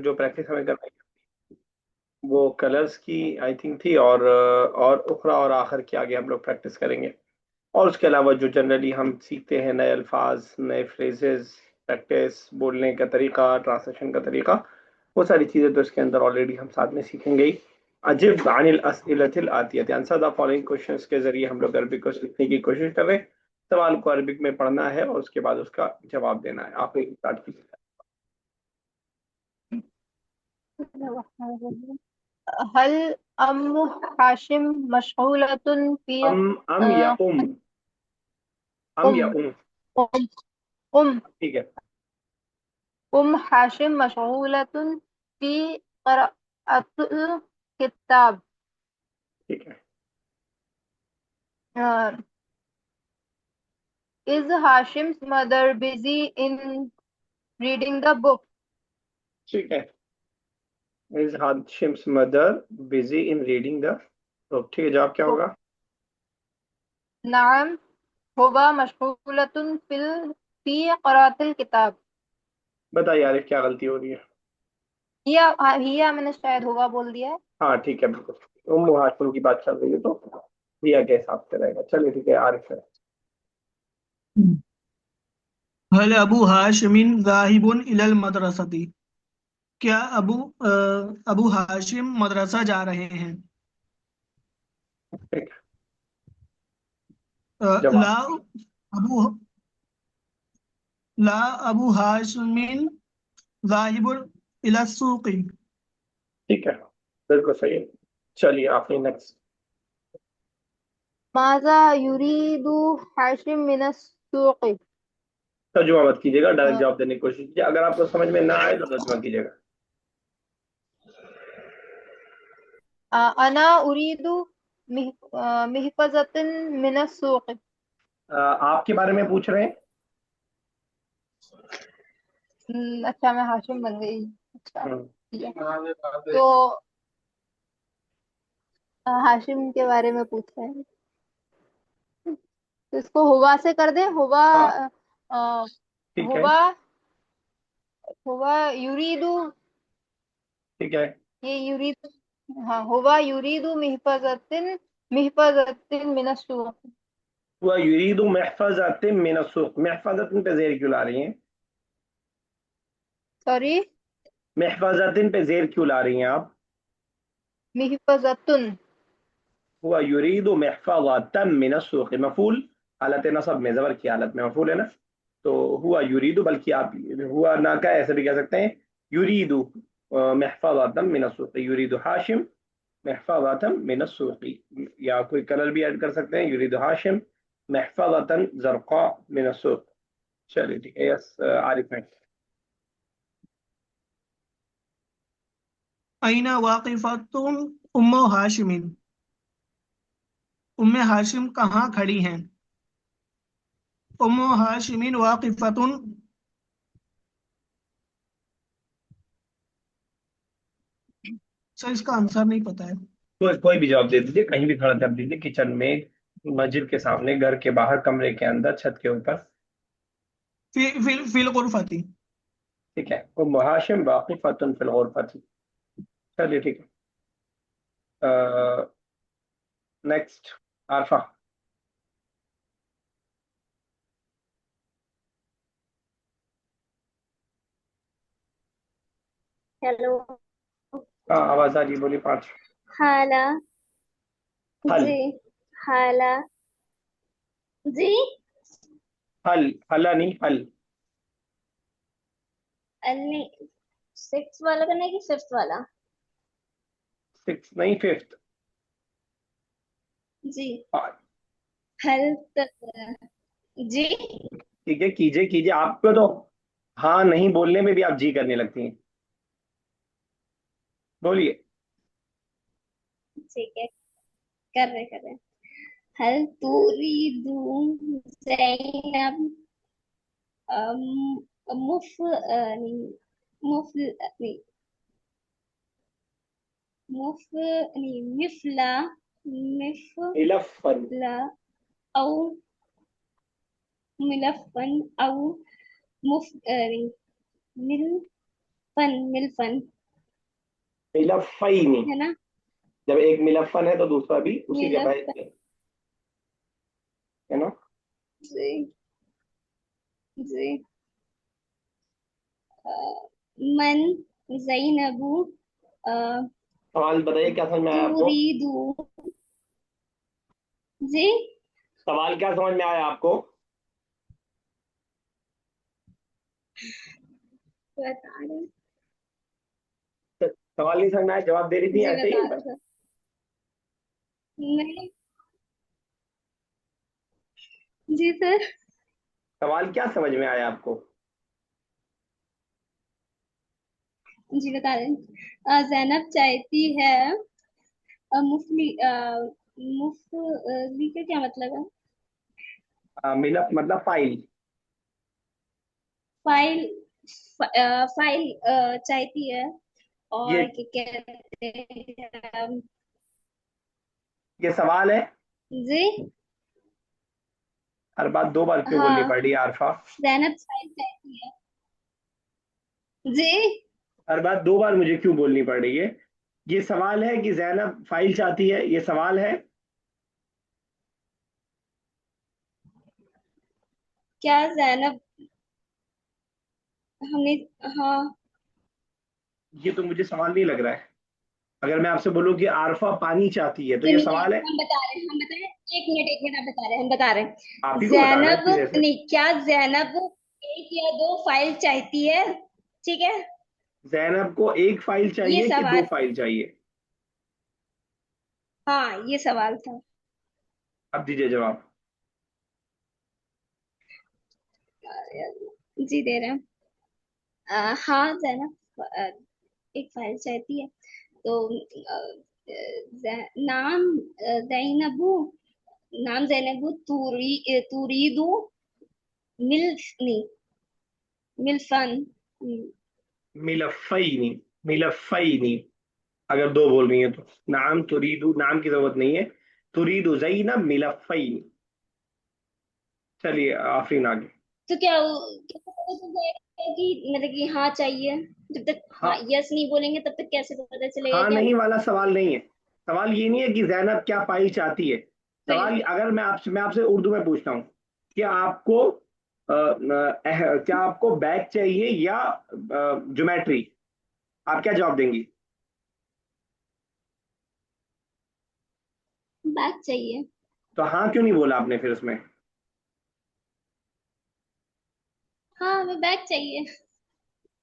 जो प्रैक्टिस हमें करनी वो कलर्स की आई थिंक थी, और उखरा और आखिर के आगे हम लोग प्रैक्टिस करेंगे। और उसके अलावा जो जनरली हम सीखते हैं, नए अल्फाज, नए फ्रेजेस, प्रैक्टिस, बोलने का तरीका, ट्रांसलेशन का तरीका, वो सारी चीज़ें तो इसके अंदर ऑलरेडी हम साथ में सीखेंगे ही। अजिब अनिल अस्इलतिल आतियत, आंसर द फॉलोइंग क्वेश्चंस के जरिए हम लोग अरबिक को सीखने की कोशिश कर रहे हैं। सवाल को अरबिक में पढ़ना है और उसके बाद उसका जवाब देना है। आप एक स्टार्ट कीजिए। हल अम्मु हाशिम मशगूलतुन फी अम या अम या उम उम उम ठीक है। हाशिम मशगूलतुन फी क़राअतुल किताब। ठीक है। Is Hashim's mother busy in reading the book? ठीक है। Is Hashim's mother busy in reading the book, ठीक है। जवाब क्या बुक। होगा? नाम हुवा मशगूलतुन फी क़राअतिल किताब। बता यार, ये क्या गलती हो रही है? हिया मैंने शायद हुआ बोल दिया है। हाँ ठीक है, बिल्कुल उम्म हाशिम की बात चल रही है तो रिया के हिसाब से रहेगा। चलिए ठीक है, आरिफ है। हल अबू हाशिमिन ज़ाहिबुन इलल मदरसती। क्या अबू हाशिम मदरसा जा रहे हैं? ठीक है। ला जवाब। अबू ला अबू हाशिमिन ज़ाहिबुन इला सूक़ी। ठीक है, बिल्कुल सही है। चलिए आपने नेक्स्ट। माज़ा युरीदु हाशिम मिनस सूक़ी? तर्जुमा मत कीजिएगा, डायरेक्ट जवाब देने की कोशिश कीजिए। अगर आपको समझ में ना आए तो तर्जुमा कीजिएगा। अना उरीदु मिहफज़तिन मिनस सूक़ी। आपके बारे में पूछ रहे हैं। अच्छा, मैं हाशिम बन गई। अच्छा, हम्म, ठीक है। तो हाशिम के बारे में पूछ रहे हैं, तो इसको हुआ से कर दे। हुआ हाँ अ, ठीक है। हुआ हुआ युरीदु। ठीक है। ये युरीदु, हाँ, हुआ युरीदु मिहफज़तिन मिनस सूक़ी। हुआ युरीदु महफज़तिन मिन अस्सूक़, महफज़तिन पे जेर क्यों ला रही हैं? सॉरी, महफज़तिन पे जेर क्यों ला रही हैं आप? मिहफज़तुन। हुआ युरीदु महफज़तम मिन अस्सूक़, मफ़ूल हालत नसब में, ज़बर की हालत में मफ़ूल है ना। तो हुआ युरीदु, बल्कि आप हुआ ना का ऐसे भी कह सकते हैं, युरीदु महफज़तम मिन अस्सूक़, युरीदु हाशिम महफज़तम मिन अस्सूक़। या कोई कलर भी ऐड कर सकते हैं, युरीदु हाशिम महफज़तन ज़रक़ा मिन अस्सूक़। चलिए ठीक है। यस आरिफ है। अइना वाक़िफ़तुन उम्मु हाशिमिन। उम्मे हाशिम कहाँ खड़ी हैं? उम्मु हाशिमिन वाक़िफ़तुन। सर, इसका आंसर नहीं पता है। तो कोई भी जवाब दे दीजिए, कहीं भी खड़ा कर दीजिए, किचन में, मस्जिद के सामने, घर के बाहर, कमरे के अंदर, छत के ऊपर। फिल गुरफती। ठीक है। उम्मु हाशिम वाक़िफ़तुन फ़िल ग़ुरफ़ति। चलिए ठीक है। नेक्स्ट, आरफा। हेलो। हाँ आवाज आ रही है, बोलिए। पाँच। हाला। हल। जी। हाला। जी। हल, हला नहीं, हल। अन्नी। सिक्स वाला करना है कि फिफ्थ वाला? सिक्स नहीं, फिफ्थ। जी। हाँ, हल जी। ठीक है, कीजिए कीजिए। आपको तो हाँ नहीं बोलने में भी आप जी करने लगती हैं। बोलिए। ठीक है, कर रहे। हल तुरीदु ज़ैनब अम, नहीं, मुफ नहीं, मिफला इलफन। मिफला औ मिलफन औ मुफ नहीं, मिल मिलफन मिलफ़ैनी। है ना। जब एक मिलफ़न है तो दूसरा भी उसी के मिलफन। बैच में, है ना। जी। जी। अ, मन ज़ैनबु सवाल बताइए क्या समझ में आया आपको। तुरीदु। जी। सवाल क्या समझ में आया आपको। बता रहे। सवाल नहीं समझ में आया, जवाब दे रही थी जी ऐसे बता ही रहे बस। सर। नहीं। जी सर। सवाल क्या समझ में आया आपको। जी बता रहे। जैनब चाहती है मुफली मुफली का क्या मतलब है। मिलफ मतलब फाइल। फाइल। फाइल चाहती है। ये और क्या कहते हैं। ये सवाल है। जी। हर बात दो बार क्यों बोलनी हाँ। पड़ रही है आरफा। जैनब फाइल चाहती है। जी। हर बात दो बार मुझे क्यों बोलनी पड़ रही है। ये सवाल है कि जैनब फाइल चाहती है, ये सवाल है। क्या जैनब हमने। हाँ। ये तो मुझे सवाल नहीं लग रहा है। अगर मैं आपसे बोलूं कि आरफा पानी चाहती है तो ये सुनिए सवाल है। हम बता रहे हैं 1 मिनट आप बता रहे हैं हम बता रहे आप हैं। ही को बताना है जैनब सीधे से। नहीं क्या जैनब एक या दो फाइल चाहती है। ठीक है। जैनब को एक फाइल ये चाहिए कि दो सवाल। फाइल चाहिए। हाँ ये सवाल था। अब दीजिए जवाब। जी दे रहे हैं। हाँ जैनब एक फाइल चाहती है। तो नाम जैनबू नाम जैनबू तुरीदू मिल्फ नहीं मिल्फन। मिलफ़ैनी। मिलफ़ैनी। अगर दो बोल रही है तो नाम तुरीदू, नाम की जरूरत नहीं है। तुरीदू ज़ैनब मिलफ़ैनी। चलिए आफरीन आगे। तो क्या पता चल जाएगा कि मतलब कि हाँ चाहिए। जब तक हाँ हाँ। यस नहीं बोलेंगे तब तक कैसे पता चलेगा हाँ कि नहीं हम वाला सवाल नहीं है। सवाल ये नहीं है कि जैनब क्या फाइल चाहती है। सही। सवाल अगर मैं आपसे उर्दू में पूछता हूँ, क्या आपको क्या आपको बैग चाहिए या ज्योमेट्री, आप क्या जवाब देंगी। बैग चाहिए। तो हाँ क्यों नहीं बोला आपने फिर उसमें। हाँ हमें बैग चाहिए।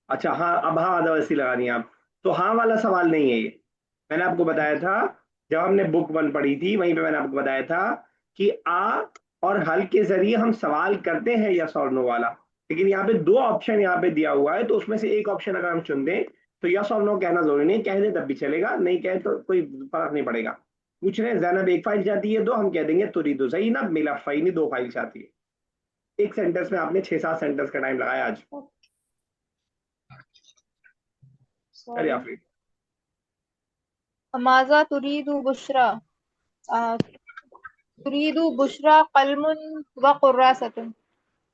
अच्छा हाँ, अब हाँ आधा वैसी लगानी है आप। तो हाँ वाला सवाल नहीं है ये। मैंने आपको बताया था, जब हमने बुक वन पढ़ी थी वहीं पे मैंने आपको बताया था कि आ और हल के जरिए हम सवाल करते हैं यस और नो वाला। लेकिन यहाँ पे दो ऑप्शन यहाँ पे दिया हुआ है, तो उसमें से एक ऑप्शन अगर हम चुन दें तो यस और नो कहना जरूरी नहीं, कह दे तब भी चलेगा, नहीं कहे तो कोई फर्क नहीं पड़ेगा। पूछ रहे हैं जैनब एक फाइल चाहती है, दो हम कह देंगे तुरीदु ज़ैनब मिलफ़ैनी दो फाइल चाहती है। एक सेंटेंस में आपने 6-7 सेंटेंस का टाइम लगाया आज। चलिए सॉरी। आफरीन। माजा तुरीदु बुशरा। आ, तुरीदु बुशरा कलमुन व कुर्रासतुन।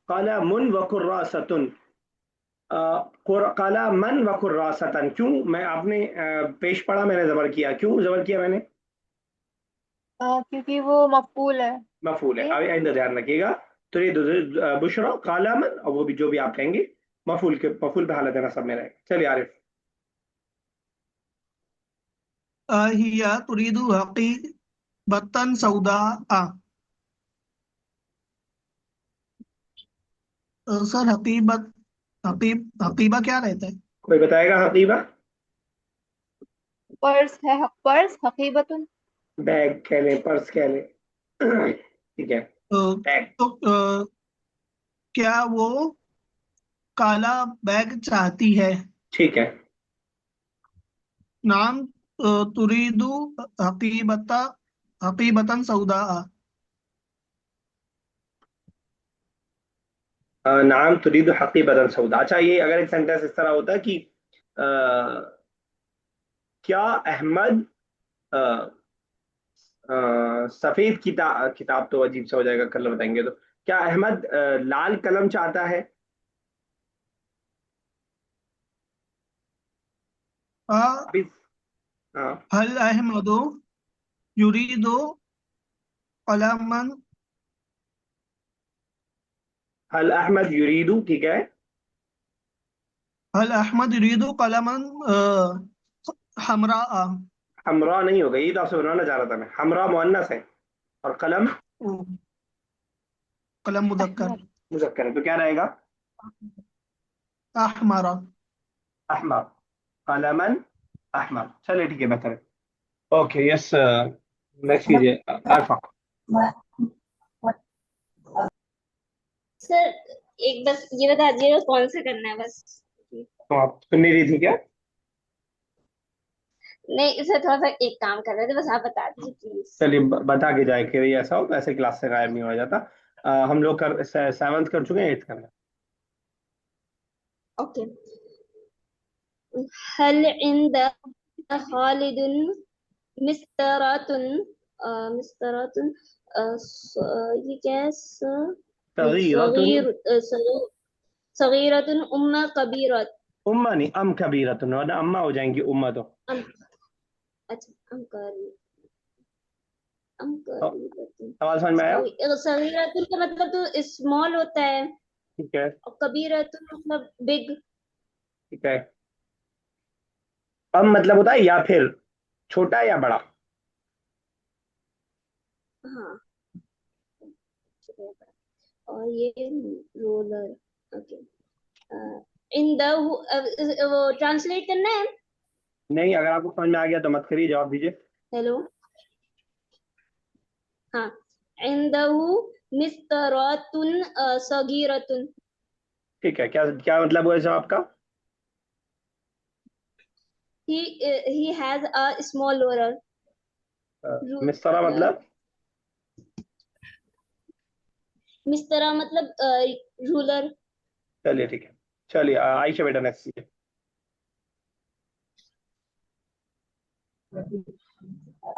कलमुन व कुर्रासतुन। कलमन व कुर्रासतन, क्यों मैं आपने पेश पढ़ा, मैंने जबर किया, क्यों जबर किया मैंने। क्योंकि वो मफूल है। मफूल है, ये अब आइंदा ध्यान रखिएगा। तो ये बुशरा कालामन, और वो भी जो भी आप कहेंगे मफूल पे हालत है सब में रहेगा। चलिए आरिफ। हिया तुरीदु हकीबतन सौदा। सर हकीबा क्या रहता है। कोई बताएगा हकीबा। पर्स है, पर्स हकीबतुन। बैग कह लें, पर्स कह लें। ठीक है। अ, बैग। तो क्या वो काला बैग चाहती है। ठीक है। नाम तुरीदु हकीबता हकीबतन सौदा। नाम तुरीदु हकीबतन सऊदा। अच्छा ये अगर एक सेंटेंस इस तरह होता है कि अ, क्या अहमद सफेद किताब, किताब तो अजीब सा हो जाएगा, कलर बताएंगे तो। क्या अहमद लाल कलम चाहता है। अ, अभी हाँ, हल अहमदो युरीदो कलमन। हल अहमद युरीदू, ठीक है। हल अहमद युरीदो कलमन हमरा। हमरा नहीं होगा, ये तो आपसे बनवाना चाह रहा था मैं। हमरा मुअन्नस है और कलम कलम मुदक्कर। अहमद। मुज़क्कर है, तो क्या रहेगा? अहमरा। अहमर, कलमन अहमर। चलिए ठीक है, बेहतर है। Okay, yes. नेक्स्ट कीजिए अरफा। सर एक बस ये बता दीजिएगा कौन सा करना है बस। तो आप सुन नहीं रही थी क्या? नहीं सर, थोड़ा सा एक काम कर रहे थे, बस आप बता दीजिए प्लीज। चलिए बता के जाए कि ऐसा हो तो ऐसे क्लास से गायब नहीं हो जाता। हम लोग कर सेवन्थ कर चुके हैं, एट्थ करना है। ओके। हल इंद खालिदुन मिस्तरातुन मिस्तरातुन ये क्या है? तगीरतुन। सगीर सगीरतुन उम्मा कबीरत। उम्मा नहीं, अम कबीरतुन, वरना अम्मा हो जाएंगी उम्मा तो। अम अच्छा अम तो कबीरतुन। सवाल समझ में आया? सगीरतुन का मतलब तो स्मॉल होता है, ठीक है। और कबीरतुन मतलब बिग। ठीक है। अम मतलब होता है या फिर छोटा या बड़ा। हाँ, और ये रोलर। ओके। इन द वो ट्रांसलेट करना है। नहीं, अगर आपको समझ में आ गया तो मत करिए, जवाब दीजिए। हेलो। हाँ। इंदहु मिस्तरातुन सगीरतुन। ठीक है, क्या क्या मतलब हुआ जवाब का? He has a small roller. मिस्रा मतलब? मिस्तरा मतलब रूलर। चलिए ठीक है। चलिए आयशा बेटा नेक्स्ट कीजिए।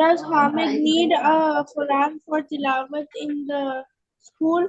Does Hamid need a Quran for tilawat in the school?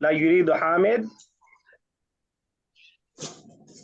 ला युरीदु हामिद।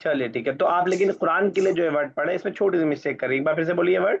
चलिए ठीक है, तो आप लेकिन कुरान के लिए जो है वर्ड पढ़े, इसमें छोटी सी मिस्टेक करी, एक बार फिर से बोलिए वर्ड।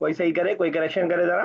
कोई सही करे, कोई करेक्शन करे जरा।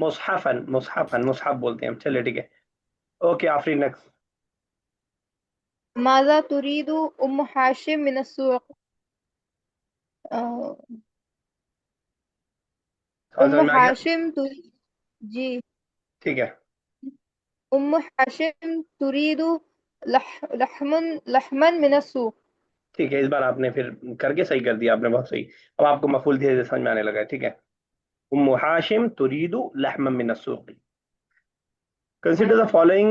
मुसहफन, मुसहफन, मुसहफ बोलते हैं हम। चलिए ठीक है। ओके, आफरी नेक्स्ट। माज़ा तुरीदु उम्म हाशिम मिन अस्सूक। सवाल समझ उम्म में आ गया? हाशिम तु जी। ठीक है। उम्म हाशिम तुरीदु लहमन मिन अस्सूक। ठीक है, इस बार आपने फिर करके सही कर दिया आपने, बहुत सही। अब आपको मफूल धीरे धीरे समझ में आने लगा है, ठीक है। उम्मु हाशिम तुरीदु लहमम मिन अस्सूक़। Consider the following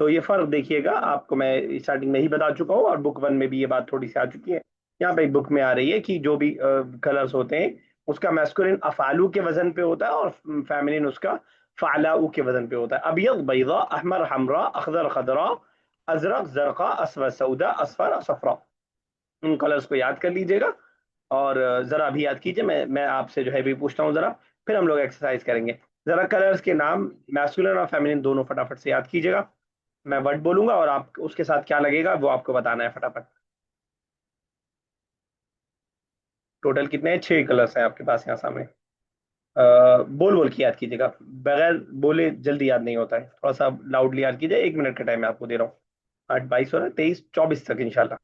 तो ये फर्क देखिएगा, आपको मैं स्टार्टिंग में ही बता चुका हूँ और बुक वन में भी ये बात थोड़ी सी आ चुकी है। यहाँ पे बुक में आ रही है कि जो भी कलर्स होते हैं उसका मैस्कुलिन अफालू के वजन पे होता है और फेमिनिन उसका फालाऊ के वजन पे होता है। अबियद बैदा, अहमर हमरा, अखदर खदरा, अजरक जरका, असवद सऊदा, असफर सफरा। उन कलर्स को याद कर लीजिएगा और जरा अभी याद कीजिए, मैं आपसे जो है भी पूछता हूँ जरा, फिर हम लोग एक्सरसाइज करेंगे। जरा कलर्स के नाम मैस्कुलिन और फेमिनिन दोनों फटाफट से याद कीजिएगा। मैं वर्ड बोलूंगा और आप उसके साथ क्या लगेगा वो आपको बताना है फटाफट। टोटल कितने हैं? 6 कलर्स हैं आपके पास यहाँ सामने। बोल बोल के याद कीजिएगा, बगैर बोले जल्दी याद नहीं होता है, थोड़ा सा लाउडली याद कीजिए। 1 मिनट का टाइम मैं आपको दे रहा हूँ। 8 22 हो रहा है, 23 24 तक इंशाल्लाह।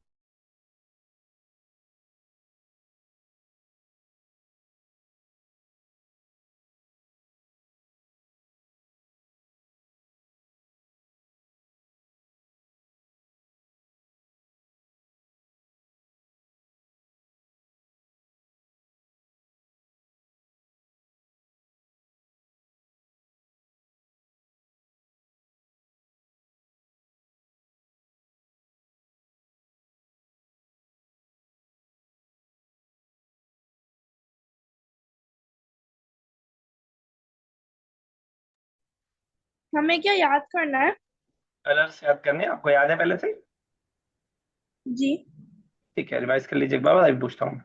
हमें क्या याद करना है? कलर्स याद करने हैं? आपको याद है पहले से? जी। ठीक है, रिवाइज कर लीजिए एक बार, अभी पूछता हूँ।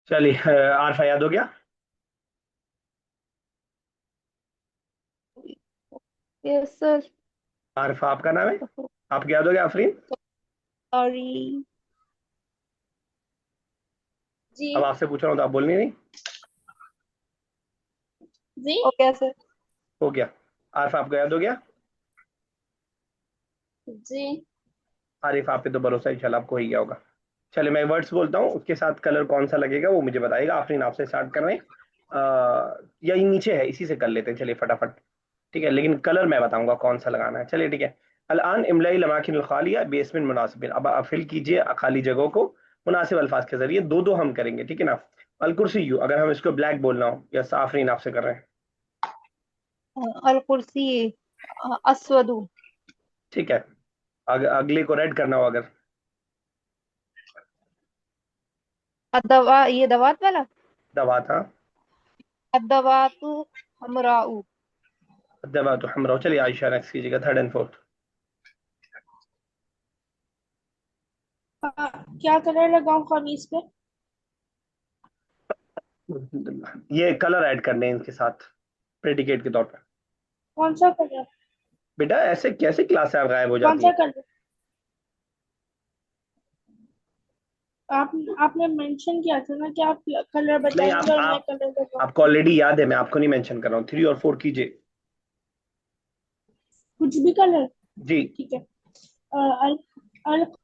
चलिए, आरफा याद हो गया? Yes sir. आरफा आपका नाम है? आपको याद हो गया आफरीन? सॉरी। जी। अब आपसे पूछ रहा हूँ तो आप बोलनी नहीं। जी। Okay sir. हो गया। आरफा आपको याद हो गया? जी। आरिफ आप पे तो भरोसा ही, चल आपको ही गया होगा। चलिए मैं वर्ड्स बोलता हूँ, उसके साथ कलर कौन सा लगेगा वो मुझे बताएगा। आफरीन आपसे स्टार्ट कर रहे हैं। या ये नीचे है, इसी से कर लेते हैं, चलिए फटाफट। ठीक है, लेकिन कलर मैं बताऊंगा कौन सा लगाना है। चलिए ठीक है। अलान इमलाई लमाकिन खालिया बेसमिन मुनासिबिन। अब आप फिल कीजिए खाली जगहों को मुनासिब अल्फाज के जरिए। दो दो हम करेंगे, ठीक है ना। अल कुर्सी यू, अगर हम इसको ब्लैक बोलना हो, या आफरीन आपसे कर रहे हैं। अल कुर्सी अस्वदु। ठीक है। अगले को रेड करना हो अगर। अदवा, ये दवात वाला। दवा था। अदवातु हमराउ। दवा तो हम, चलिए आयशा नेक्स्ट कीजिएगा, थर्ड एंड फोर्थ। क्या कलर लगाऊं कमीज पे? ये कलर ऐड करने हैं इनके साथ प्रेडिकेट के तौर पर। कौन सा कलर? बेटा ऐसे कैसे क्लास से आप गायब हो कौन जाती सा हैं? कलर? आप आपने मेंशन किया था ना कि आप कलर नहीं, बताएंगे और मैं कलर आपको बताऊंगी। ऑलरेडी याद है, मैं आपको नहीं मेंशन कर रहा हूँ। 3 और 4 कीजिए। कुछ भी कलर? जी। ठीक है। अल अल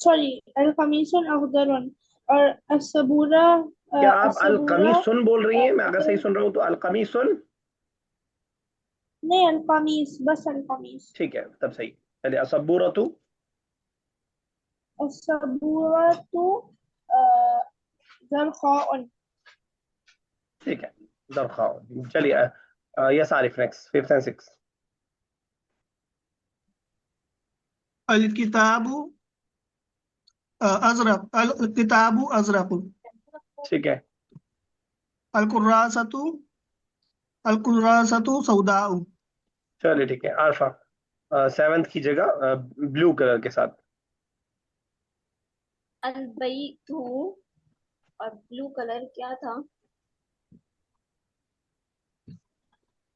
सॉरी, अल कमीसुन अखदरुन, और असबूरा क्या आप असबूरा अलकमी सुन बोल रही हैं? मैं अगर सही सुन रहा हूँ तो अलकमी सुन। नहीं, अल कमीस, बस अल कमीस। ठीक है, तब सही। चलिए असबूरतु। असबूरा तो ज़रक़ाउन। ठीक है, दरखाओ। चलिए yes Arif next, fifth and six. अल किताबु अजरक, अल किताबु अजरक। ठीक है। अल कुर्रासतु, अल कुर्रासतु सौदाउ। चलिए ठीक है, आरफा सेवंथ की जगह ब्लू कलर के साथ। अलबैतु, और ब्लू कलर क्या था?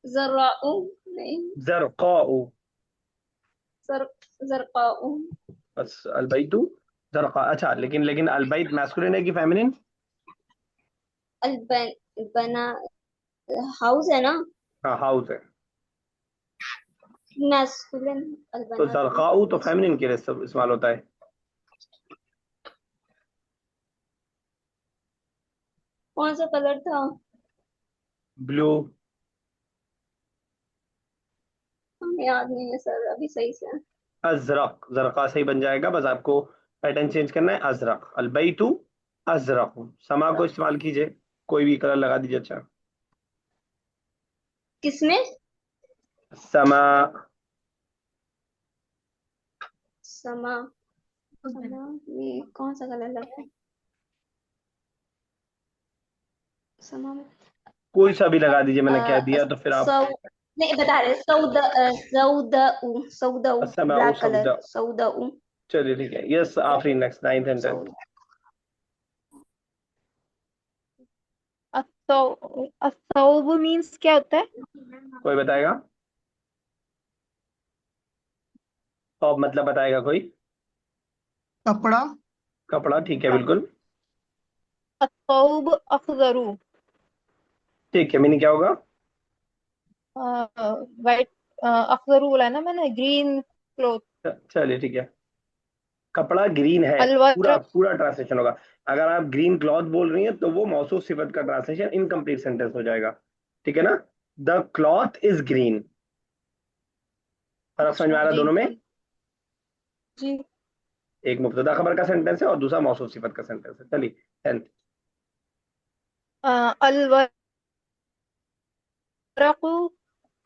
जर्राउ, नहीं। जरकाउ। सर, जरकाउ। बस अलबैतु जरका। अच्छा, लेकिन अलबैत मैस्कुलिन है कि फेमिनिन? अलबन, बना, हाउस है ना? हाँ हाउस है। मैस्कुलिन। तो अलबना तो जरकाऊ तो फेमिनिन मैस्कुलिन। के लिए इस्तेमाल होता है। कौन सा कलर था? ब्लू। हमें याद नहीं है सर अभी सही से। अजरक, जरका सही बन जाएगा, बस आपको पैटर्न चेंज करना है। अजरक अलबैतु अजरक। समा को इस्तेमाल कीजिए, कोई भी कलर लगा दीजिए। अच्छा, किसमें? समा। समा। समा, ये कौन सा कलर लगा है समा में? कोई सा भी लगा दीजिए, मैंने कह अ, दिया तो फिर आप। सौ, नहीं बता रहे, सौदऊ, सौदऊ, असमा ओ ब्लैक कलर, सऊदा। सौदऊ। चलिए ठीक है, yes Afreen next, ninth and tenth. सौदा। असौब मीन्स क्या होता है? कोई बताएगा? तो मतलब बताएगा कोई? कपड़ा। कपड़ा, ठीक है बिल्कुल। असौब अखजरू, ठीक है, मीनिंग क्या होगा? वाइट, अखजरू बोला है ना मैंने, ग्रीन क्लोथ। चलिए ठीक है, कपड़ा ग्रीन है, पूरा अलवरक, पूरा ट्रांसलेशन होगा। अगर आप ग्रीन क्लॉथ बोल रही हैं तो वो मौसूफ सिफत का ट्रांसलेशन इनकम्प्लीट सेंटेंस हो जाएगा। ठीक है ना? The cloth is green. फर्क समझ में आ अच्छा रहा है जी दोनों में? जी। एक मुब्तदा खबर का सेंटेंस है और दूसरा मौसूफ सिफत का सेंटेंस है। चलिए 10th। अलवरक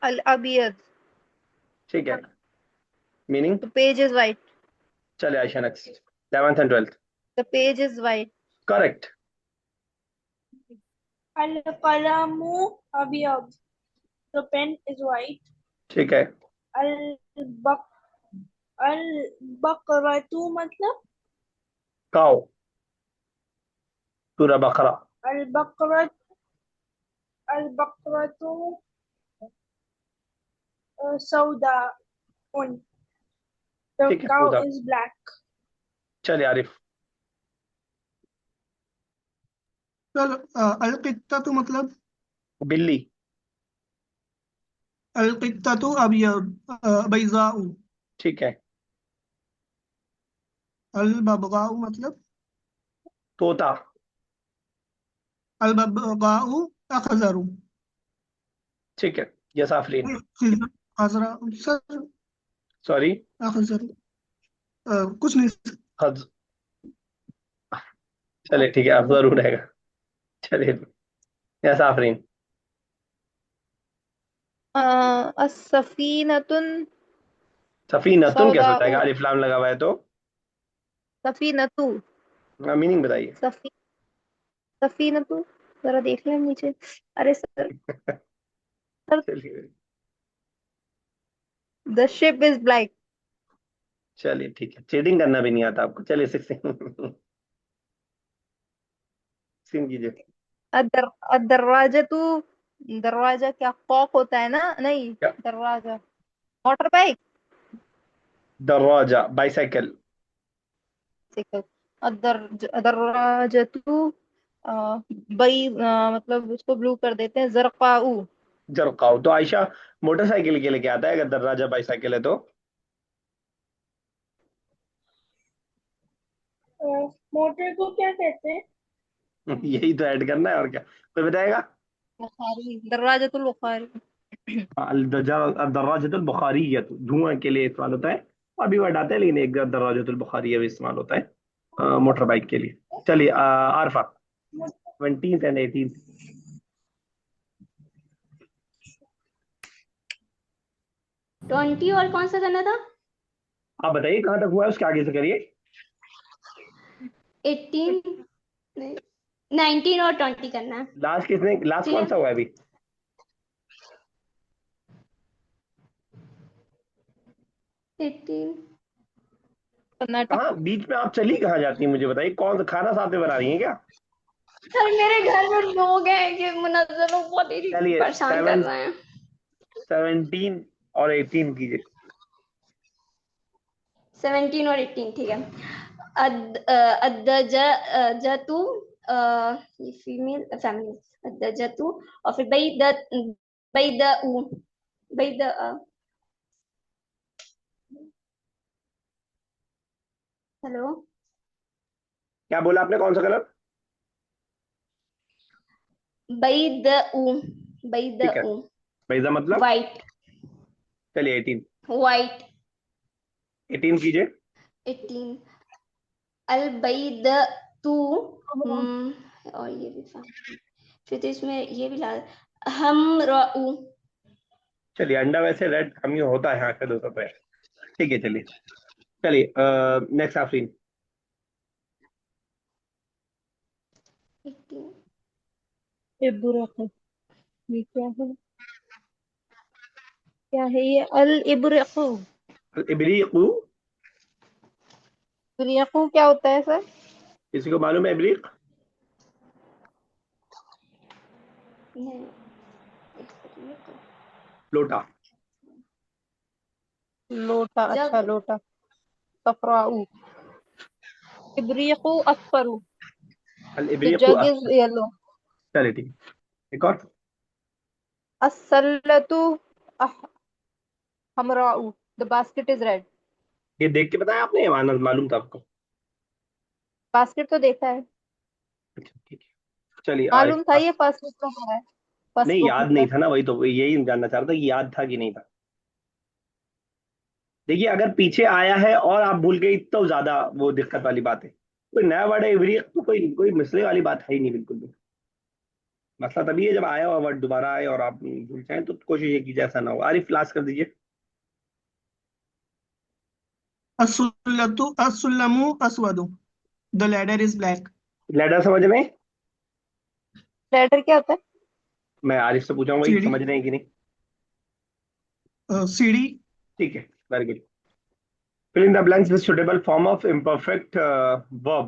अल अबियद, ठीक है, meaning? The page is white, चलिए Ayesha next, 11th and 12th। The page is white. Correct. Al-qalamu abyad. The pen is white. ठीक है, Al-baq al-baqaratu मतलब काओ, सूरा बकरा। al-baqarat al-baqaratu sawda. The ठीक है, cow पूरा। is black. चलिए आरिफ। चल, अलकित्ततु मतलब? बिल्ली। अलकित्ततु अबयद, बैज़ाउ। ठीक है, अलबबगाउ मतलब? तोता। अलबबगाउ अखज़रु। ठीक है, यस आफरीन। खज़रा सर। सॉरी। अखज़रु, कुछ नहीं। खज। चलिए ठीक है, आप जरूर रहेगा। चलिए, यस आफरीन। असफीनतुन सफीनतुन कैसे हो सौदाउ, जाएगा? अलिफ लाम लगा हुआ है तो? सफीनतु, मीनिंग बताइए। सफी सफीनतु, जरा देख लें नीचे। अरे सर, सर, चलिए। The ship is black. चलिए ठीक है, चीटिंग करना भी नहीं आता आपको। चलिए 16। सिंह कीजिए। अदर अदरवाजतु, दरवाजा क्या कॉक होता है ना? नहीं, क्या? दरवाजा मोटर बाइक। दरवाजा, बाइसाइकिल। अदर अदरवाजतु, अ, मतलब उसको ब्लू कर देते हैं, जरकाऊ। जरकाऊ तो आयशा मोटरसाइकिल के लिए क्या आता है अगर दरवाजा बाइसाइकिल है तो? मोटर को क्या कहते हैं? यही तो ऐड करना है और क्या। कोई बताएगा? बुखारी, दरवाजतुल बुखारी। दर्राजतुल बुखारिय्यह, धुआं के लिए इस्तेमाल होता है। और भी वर्ड आता है लेकिन एक दर्राजतुल बुखारिय्यह भी इस्तेमाल होता है मोटर बाइक के लिए। चलिए आरफा, 17th and 18th। 20 और कौन सा करना था? आप बताइए कहाँ तक हुआ है, उसके आगे से करिए। 18, 19 और 20 करना है। लास्ट किसने, लास्ट ठीक कौन है, सा हुआ है अभी? 18। कर्नाटक। कहाँ बीच में आप चली कहाँ जाती हैं मुझे बताइए? कौन सा खाना साथ में बना रही हैं क्या? सर मेरे घर में लोग हैं, ये मुनज्जम लोग बहुत ही चलिए परेशान कर रहे हैं। 17 और 18 कीजिए। 17 और 18 ठीक है। अद्दजतु, ये फीमेल फैमिली, अद्दजतु। और फिर बैदउ, बैद हेलो, क्या बोला आपने, कौन सा कलर? बैदउ, ठीक है, बैदउ, बैजा मतलब? वाइट, चलिए 18। वाइट। 18 कीजिए। 18 अलबैदतु, और ये भी फिर तो इसमें ये भी ला हम रऊ। चलिए, अंडा वैसे रेड कम ही होता है, हाँ का दूसरा तो है। ठीक है चलिए। चलिए नेक्स्ट आफरीन। 18 इब्रक, ये क्या है? क्या है ये? अल इब्रकू। इबरीकू, इब्रकू क्या होता है सर? किसी को मालूम है इबरीक? नहीं, एक सेकंड रुको। लोटा। लोटा, अच्छा जग। लोटा। सफराऊ। इब्रीकु अस्फरू। अल द इब्रिकु जग इज येलो। चलिए ठीक है। एक और। अस्सलतु अह- हमराऊ। The basket is red. ये देख के बताया आपने, या मालूम था आपको? बास्केट तो देखा है। अच्छा ठीक है, चलिए आरिफ मालूम था, आप। ये फर्स्ट बुक में पढ़ा है। फर्स्ट नहीं बुक याद में। नहीं था ना, वही तो यही जानना चाह रहा था कि याद था कि नहीं था। देखिए अगर पीछे आया है और आप भूल गए तो ज्यादा वो दिक्कत वाली बात है। कोई नया वर्ड है इब्रिक तो कोई कोई मसले वाली बात है ही नहीं बिल्कुल भी। मसला तभी है जब आया हुआ वर्ड दोबारा आए और आप भूल जाए, तो कोशिश ये कीजिए ऐसा ना हो। आरिफ क्लास कर दीजिए। अस्सुल्लमु अस्वदु। The ladder is black. Letter समझ में? लेटर क्या होता है? मैं आरिफ से पूछा वही सीढ़ी। समझ रहे हैं कि नहीं? सीढ़ी। ठीक है, very good. fill in the blanks with suitable form of imperfect verb.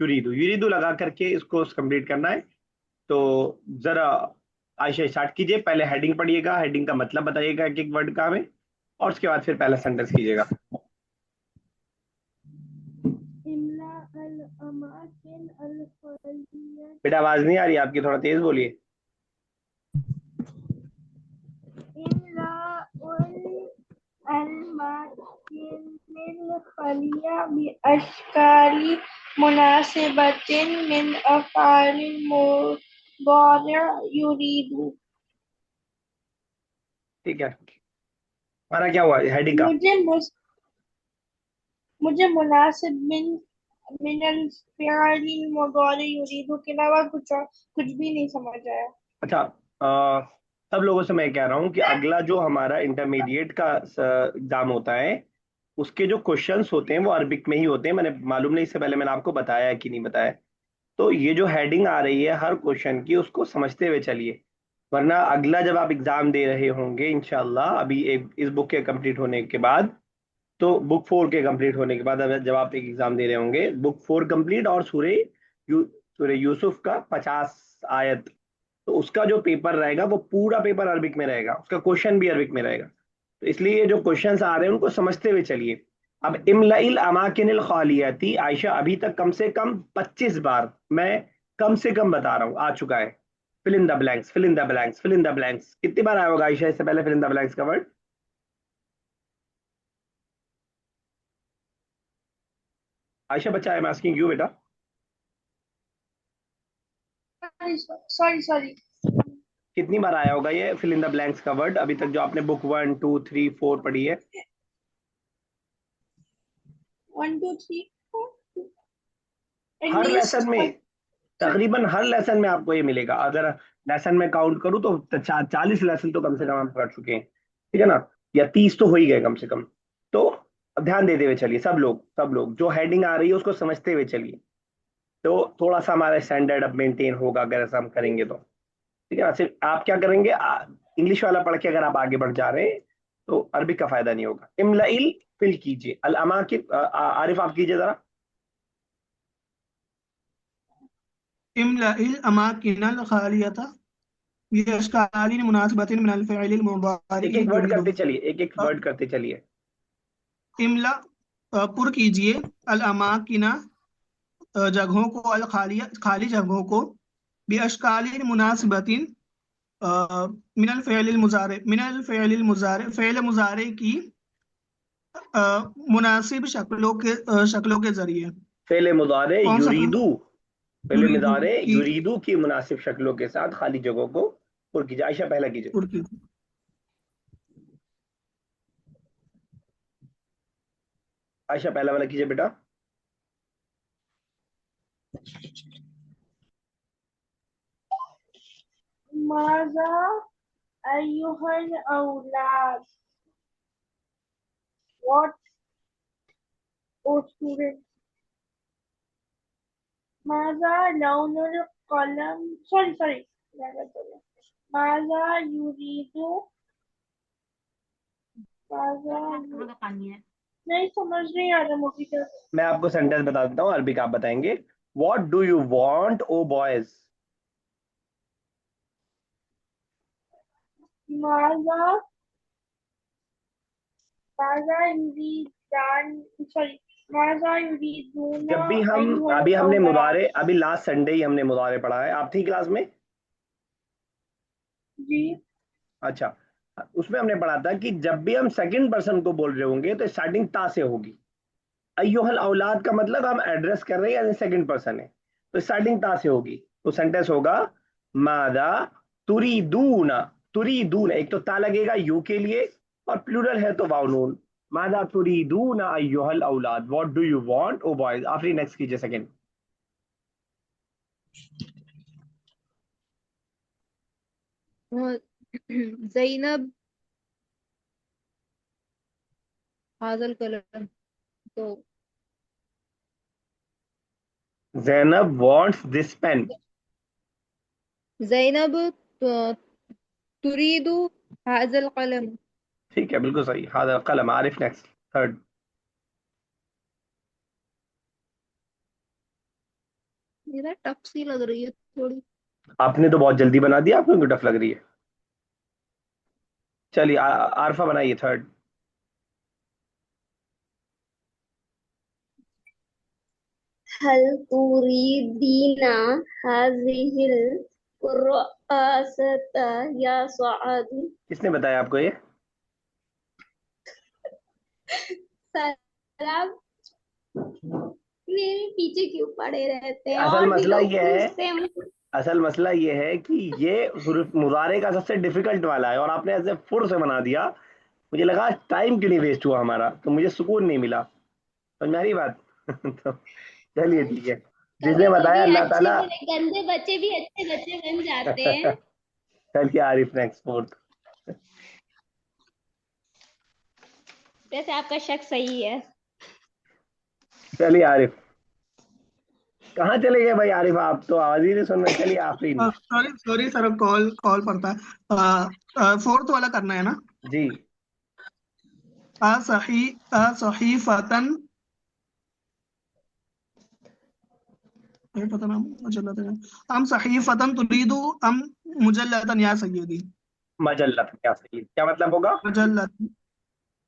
युरीदु लगा करके इसको कंप्लीट करना है। तो जरा आयशा स्टार्ट कीजिए, पहले हेडिंग पढ़िएगा, हेडिंग का मतलब बताइएगा एक एक वर्ड का हमें, और उसके बाद फिर पहला सेंटेंस कीजिएगा। इमला अल अमाकिन अल खलिया। बेटा आवाज नहीं आ रही आपकी, थोड़ा तेज बोलिए। इमला अल अमाकिन अल खलिया बि अशकाली मुनासिबतिन मिन अफ़आलिल मुदारिअ युरीदु। ठीक है, हमारा क्या हुआ हेडिंग का? मुझे मुझे मुनासिब मिनल फ़िअलिल मुदारि युरीदु के अलावा कुछ भी नहीं समझ आया। अच्छा, सब लोगों से मैं कह रहा हूँ कि अगला जो हमारा इंटरमीडिएट का एग्जाम होता है, उसके जो क्वेश्चंस होते हैं वो अरबिक में ही होते हैं। मैंने मालूम नहीं इससे पहले मैंने आपको बताया है कि नहीं बताया। तो ये जो हेडिंग आ रही है हर क्वेश्चन की, उसको समझते हुए चलिए, वरना अगला जब आप एग्जाम दे रहे होंगे इंशाल्लाह, अभी एक इस बुक के कंप्लीट होने के बाद, तो बुक 4 के कंप्लीट होने के बाद जब आप एक एग्जाम दे रहे होंगे, बुक 4 कंप्लीट और सूर्य यूसुफ का 50 आयत, तो उसका जो पेपर रहेगा वो पूरा पेपर अरबिक में रहेगा, उसका क्वेश्चन भी अरबिक में रहेगा। तो इसलिए ये जो क्वेश्चंस आ रहे हैं उनको समझते हुए चलिए। अब इमलाइल अमाकिनिल खालियाती, आयशा अभी तक कम से कम 25 बार, मैं कम से कम बता रहा हूँ, आ चुका है। Fill in the blanks, fill in the blanks, fill in the blanks, कितनी बार आया होगा आयशा इससे पहले फिल इन द ब्लैंक्स का वर्ड? आयशा बच्चा, आई एम आस्किंग यू बेटा। सॉरी। कितनी बार आया होगा ये फिल इन द ब्लैंक्स का वर्ड अभी तक, जो आपने बुक 1 2 3 4 पढ़ी है? 1 2 3 4 हर लेसन एटलीस्ट। में, तकरीबन हर लेसन में आपको ये मिलेगा। अगर लेसन में काउंट करूँ तो 40 लेसन तो कम से कम हम पढ़ चुके हैं, ठीक है ना? या 30 तो हो ही गए कम से कम। तो ध्यान देते हुए चलिए, सब लोग जो हेडिंग आ रही है उसको समझते हुए चलिए, तो थोड़ा सा हमारा स्टैंडर्ड अब मेंटेन होगा अगर ऐसा हम करेंगे तो। ठीक है ना? सिर्फ आप क्या करेंगे, इंग्लिश वाला पढ़ के अगर आप आगे बढ़ जा रहे हैं तो अरबी का फायदा नहीं होगा। इमलाइल फिल कीजिए, अल अमाकिन, आरिफ आप कीजिए जरा। इम्लाइल अमाकिनल खालियता बिअशकालिन मुनासिबतिन मिनल फ़िअलिल एक मुदारिइ एक वर्ड युरीदु। करते चलिए, एक एक वर्ड करते चलिए। इमला पुर कीजिए। अल अमाकिना जगहों को, अल खालिया खाली जगहों को, बिअशकालिन मुनासिबतिन मिनल फ़िअलिल मुज़ारि फ़िअल मुज़ारि की मुनासिब शक्लों के जरिए। फेले मुदारे कौन सा था? युरीदू, फेले युरीदु मुदारे की युरीदू की मुनासिब शक्लों के साथ खाली जगहों को पुर कीजिए। आयशा पहला कीजिए। पुर की। आयशा पहला वाला कीजिए बेटा। माजा अय्युहल औलाद। What O student. माजा लौनुल कलम। सॉरी माजा युरीदु। माजा नहीं समझ नहीं आ रहा मुझे क्या। मैं आपको सेंटेंस बता देता हूँ, अरबी का आप बताएंगे। What do you want, oh boys? माजा माजा युरीदान सॉरी माजा युरीदूना जब भी हम अय्युहल अभी हमने औलाद। मुदारे, अभी लास्ट संडे ही हमने मुदारे पढ़ा है, आप थी क्लास में? जी अच्छा, उसमें हमने पढ़ा था कि जब भी हम सेकंड पर्सन को बोल रहे होंगे तो स्टार्टिंग ता से होगी। अय्युहल औलाद का मतलब हम एड्रेस कर रहे हैं, यानी सेकंड पर्सन है, तो स्टार्टिंग ता से होगी। तो सेंटेंस होगा मादा तुरीदूना। तुरीदून, एक तो ता लगेगा यू के लिए, और प्लूरल है तो वाव नून। मादा तुरीदूना अय्युहल औलाद, what do you want oh boys. आखिरी नेक्स्ट कीजिए सेकंड। जैनब हाजल कलम। तो Zainab wants this pen. Zainab तुरीदु हाजल कलम। ठीक है, बिल्कुल सही, हादा कलम। Arif next, third. मेरा टफ सी लग रही है थोड़ी। आपने तो बहुत जल्दी बना दिया, आपको क्यों टफ लग रही है? चलिए आरफा बनाइए थर्ड। हल तुरीदीना हाजिहिल कुर्आसता या सआद। किसने बताया आपको ये? सर आप मेरे पीछे क्यों पड़े रहते हैं, असल और भी मसला लोग ये है, पूछते हैं मुझसे। असल मसला ये है कि ये हुरूफ मुजारे का सबसे डिफिकल्ट वाला है, और आपने ऐसे फुर से बना दिया। मुझे लगा टाइम क्यों नहीं वेस्ट हुआ हमारा, तो मुझे सुकून नहीं मिला। समझ में आ रही बात? तो चलिए ठीक है, जिसने कभी बताया कभी अल्लाह अच्छे ताला। बुरे गंदे बच्चे भी अच्छे बच्चे बन जाते हैं। चलिए आरिफ नेक्स्ट फोर्थ। वैसे आपका शक सही है। चलिए आरिफ, कहाँ चले गए भाई आरिफ, आप तो आवाज ही नहीं सुन रहे। चलिए Afreen. Sorry sorry sir, call call पड़ता है। फोर्थ वाला करना है ना? जी। असही असहीफतन, ये पता ना मुजल्लतन, अम सहीफतन तुरीदु अम मुजल्लतन या सय्यदी। मजल्लत, क्या सही, क्या मतलब होगा? मुजल्लत,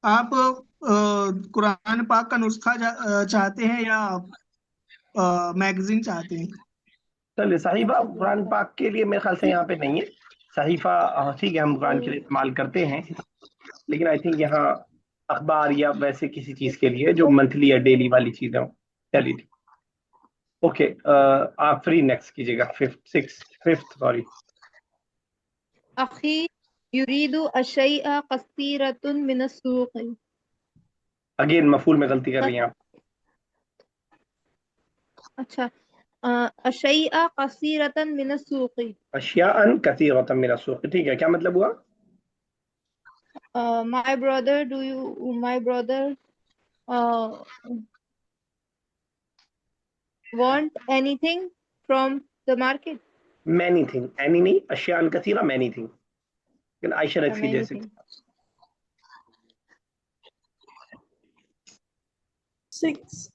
आप कुरान पाक का नुस्खा चाहते हैं या मैगजीन चाहते हैं? चलिए, सहीफा कुरान पाक के लिए मेरे ख्याल से यहाँ पे नहीं है। सहीफा ठीक है, हम कुरान के लिए इस्तेमाल करते हैं, लेकिन आई थिंक यहाँ अखबार या वैसे किसी चीज के लिए जो मंथली या डेली वाली चीजें हो। चलिए ठीक। ओके, आप फ्री नेक्स्ट कीजिएगा, फिफ्थ सिक्स फिफ्थ सॉरी। अखी युरीदु अशैअ कसीरतुन मिन अस्सूक़। अगेन मफूल में गलती कर रही हैं आप। अच्छा, अशैअ कसीरतन मिन अस्सूक़। अशियाअन कसीरतम मिन अस्सूक़, ठीक है, क्या मतलब हुआ? My brother, do you, my brother, uh, want anything from the market? Many thing, any नहीं, अशियाअन कसीरा मैनी थिंग, लेकिन आयशा रक्स की जैसे। Anything. 6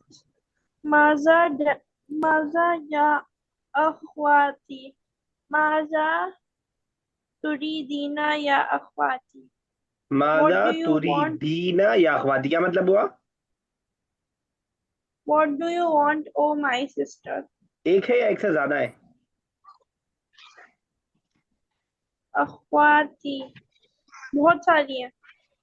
माजा माजा या अख्वाती माजा तुरीदीना या अख्वाती। What मादा do you want? तुरीदीना या अखवाती, क्या मतलब हुआ? What do you want, oh my sister? एक है या एक से ज्यादा है? अख्वाती बहुत सारी है।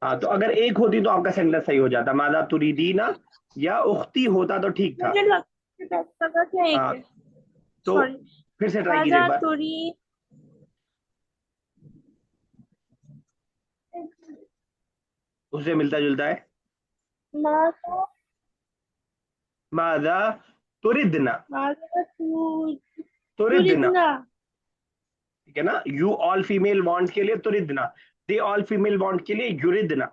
हाँ, तो अगर एक होती तो आपका सेंटेंस सही हो जाता, मादा तुरीदीना, या उख्ती होता तो ठीक था। मुझे लगा क्या एक हाँ, है। तो सॉरी। फिर से ट्राई कीजिए एक माजा बार। तुरी उससे मिलता जुलता है। माजा मादा तुरिदना। माजा तुरिदना, तुरीदना। ठीक है ना। यू ऑल फीमेल वांट के लिए तुरिदना, दे ऑल फीमेल वांट के लिए युरिदना,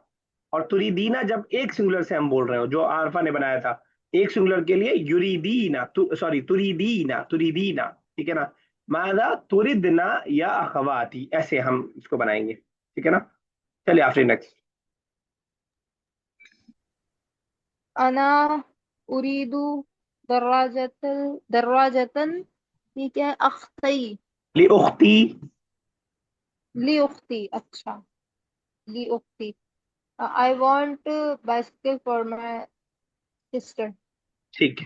और तुरीदीना जब एक सिंगुलर से हम बोल रहे हो, जो आरफा ने बनाया था, एक सिंगुलर के लिए युरीदीना, सॉरी तुरीदीना, तुरीदीना, ठीक है ना। मादा तुरिदना या अखवाती, ऐसे हम इसको बनाएंगे, ठीक है ना। चलिए आफरी नेक्स्ट। अना उरीदु दर्राजतन, ये क्या है? अख्तई, ली उख्ती। ली उख्ती, अच्छा, ली उख्ती। I want bicycle for my sister. ठीक है,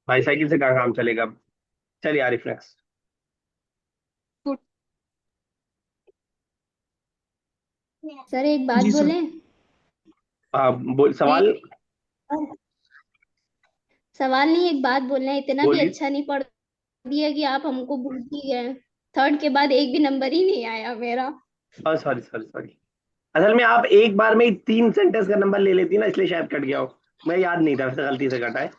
भाई साइकिल से क्या काम चलेगा अब। चलिए आरिफ नेक्स्ट। सर एक बात जी सर। बोलें? बोल सवाल। एक सवाल नहीं, एक बात बोलना है, इतना भी बोलिए। अच्छा नहीं पढ़ दिया कि आप हमको भूल ही गए। थर्ड के बाद एक भी नंबर ही नहीं आया मेरा। Sorry sorry sorry. असल में आप एक बार में ही 3 सेंटेंस का नंबर ले लेती ना, इसलिए शायद कट गया हो। मैं याद नहीं था, वैसे गलती से कटा है। ये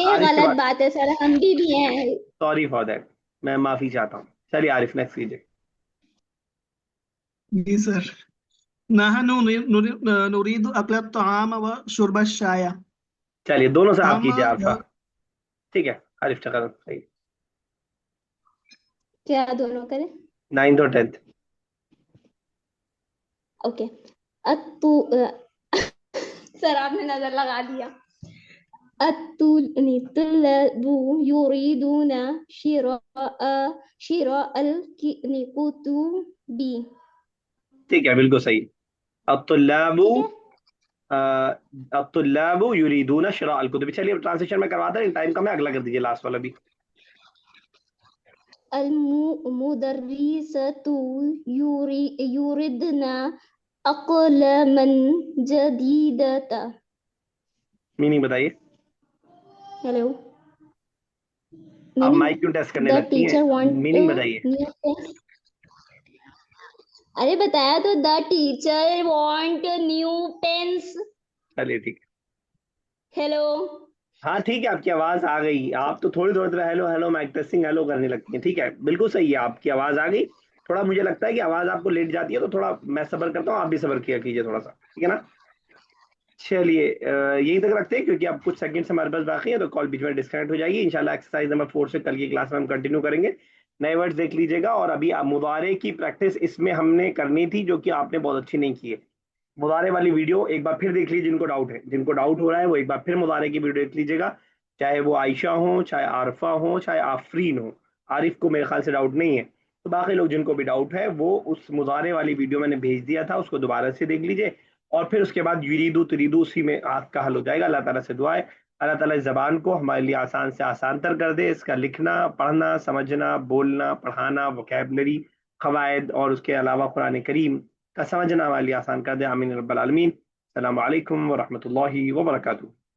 आरिफ के गलत बाद। बात है सर, हम भी हैं। सॉरी फॉर दैट, मैं माफी चाहता हूँ। चलिए आरिफ नेक्स्ट कीजिए। जी सर। नहनु नुरीदु अकल तआम व शुर्ब शाया। चलिए दोनों से आप हम कीजिए आफा। ठीक है, आरिफ चकर सही। क्या दोनों करें? 9th और 10th। ओके। अतु सर आपने नजर लगा दिया। अतुलबु युरीदूना शिरा अल कुतुबी। ठीक है, बिल्कुल सही। अत्तुल्लाबु ठीक है। अत्तुल्लाबु युरीदूना शिरा अल कुतुब। चलिए ट्रांसलेशन में करवाता है, टाइम कम है, अगला कर दीजिए लास्ट वाला भी। अल मुदर्रिसतु युरिदना अक़लमन जदीदता। मीनिंग बताइए। हेलो। आप मीनिंग, माइक क्यों टेस्ट करने द लगती हैं। टीचर वांट मीनिंग बताइए। New pen. अरे बताया तो, the teacher want new pens. चलिए ठीक है। हेलो। हाँ ठीक है, आपकी आवाज आ गई। आप तो थोड़ी थोड़ी देर hello hello mic testing hello करने लगती हैं। ठीक है, बिल्कुल सही है, आपकी आवाज आ गई। थोड़ा मुझे लगता है कि आवाज आपको लेट जाती है, तो थोड़ा मैं सब्र करता हूँ, आप भी सब्र किया कीजिए थोड़ा सा, ठीक है ना। चलिए यहीं तक रखते हैं, क्योंकि अब कुछ सेकंड्स हमारे पास बाकी है, तो कॉल बीच में डिस्कनेक्ट हो जाएगी। इंशाल्लाह एक्सरसाइज नंबर 4 से कल की क्लास में हम कंटिन्यू करेंगे। नए वर्ड्स देख लीजिएगा, और अभी मुदारे की प्रैक्टिस इसमें हमने करनी थी, जो कि आपने बहुत अच्छी नहीं की है। मुदारे वाली वीडियो एक बार फिर देख लीजिए, जिनको डाउट है, जिनको डाउट हो रहा है, वो एक बार फिर मुदारे की वीडियो देख लीजिएगा। चाहे वो आयशा हो, चाहे आरफा हो, चाहे आफरीन हो। आरिफ को मेरे ख्याल से डाउट नहीं है, तो बाकी लोग जिनको भी डाउट है, वो उस मुदारे वाली वीडियो मैंने भेज दिया था, उसको दोबारा से देख लीजिए। और फिर उसके बाद युरीदू तुरीदू, उसी में आपका हल हो जाएगा। अल्लाह ताला से दुआ है, अल्लाह ताला इस जबान को हमारे लिए आसान से आसान तर कर दे। इसका लिखना, पढ़ना, समझना, बोलना, पढ़ाना, वोकेबलरी, कवायद, और उसके अलावा कुरान करीम का समझना हमारे लिए आसान कर दे। आमीन रब्बल आलमीन। अस्सलामु अलैकुम व रहमतुल्लाहि व बरकातुहू।